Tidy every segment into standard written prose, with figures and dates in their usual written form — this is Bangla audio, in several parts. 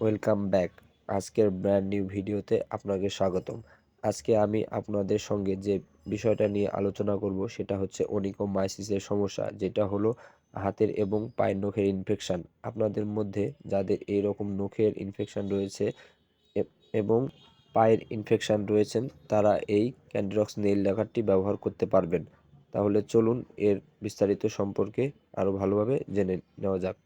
Welcome back. আজকের ব্র্যান্ড নিউ ভিডিওতে আপনাকে স্বাগতম। আজকে আমি আপনাদের সঙ্গে যে বিষয়টা নিয়ে আলোচনা করব সেটা হচ্ছে ওনিকোমাইসিসের সমস্যা, যেটা হলো হাতের এবং পায়ের নখের ইনফেকশন। আপনাদের মধ্যে যাদের এইরকম নখের ইনফেকশন রয়েছে এবং পায়ের ইনফেকশন রয়েছেন, তারা এই ক্যান্ডিরক্স নেইল লেকারটি ব্যবহার করতে পারবেন। তাহলে চলুন এর বিস্তারিত সম্পর্কে আরও ভালোভাবে জেনে নেওয়া যাক।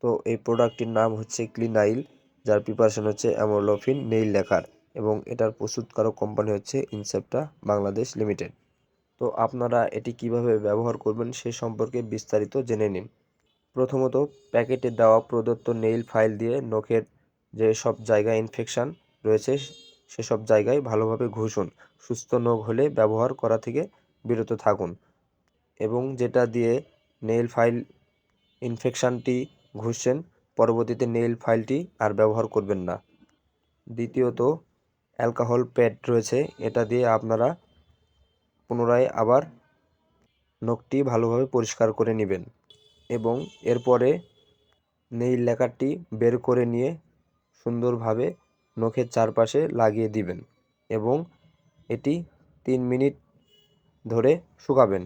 তো এই প্রোডাক্টটির নাম হচ্ছে ক্লিনাইল, যার প্রিপারেশন হচ্ছে অ্যামোলোফিন নেইল লেকার এবং এটার প্রস্তুতকারক কোম্পানি হচ্ছে ইনসেপ্টা বাংলাদেশ লিমিটেড। তো আপনারা এটি কিভাবে ব্যবহার করবেন সে সম্পর্কে বিস্তারিত জেনে নিন। প্রথমত, প্যাকেটে দেওয়া প্রদত্ত নেইল ফাইল দিয়ে নখের যে সব জায়গায় ইনফেকশন রয়েছে সেসব জায়গায় ভালোভাবে ঘষুন। সুস্থ নখ হলে ব্যবহার করা থেকে বিরত থাকুন এবং যেটা দিয়ে নেইল ফাইল ইনফেকশনটি ঘুষছেন, পরবর্তীতে নেইল ফাইলটি আর ব্যবহার করবেন না। দ্বিতীয়ত, অ্যালকোহল প্যাড রয়েছে, এটা দিয়ে আপনারা পুনরায় আবার নখটি ভালোভাবে পরিষ্কার করে নেবেন এবং এরপরে নেইল লেকারটি বের করে নিয়ে সুন্দরভাবে নখের চারপাশে লাগিয়ে দিবেন এবং এটি 3 মিনিট ধরে শুকাবেন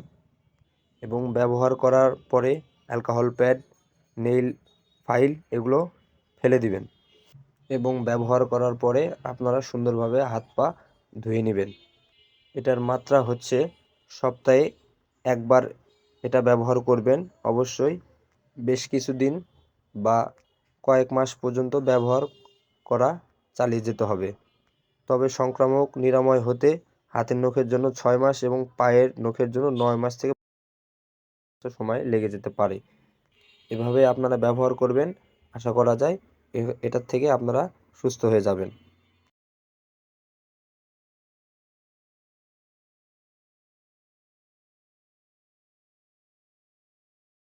এবং ব্যবহার করার পরে অ্যালকোহল প্যাড, নেইল ফাইল এগুলো ফেলে দিবেন এবং ব্যবহার করার পরে আপনারা সুন্দরভাবে হাত পা ধুয়ে নেবেন। এটার মাত্রা হচ্ছে সপ্তাহে একবার এটা ব্যবহার করবেন। অবশ্যই বেশ কিছুদিন বা কয়েক মাস পর্যন্ত ব্যবহার করা চালিয়ে যেতে হবে। তবে সংক্রামক নিরাময় হতে হাতের নখের জন্য 6 মাস এবং পায়ের নখের জন্য 9 মাস থেকে সময় লেগে যেতে পারে। এভাবে আপনারা ব্যবহার করবেন, আশা করা যায় এটার থেকে আপনারা সুস্থ হয়ে যাবেন।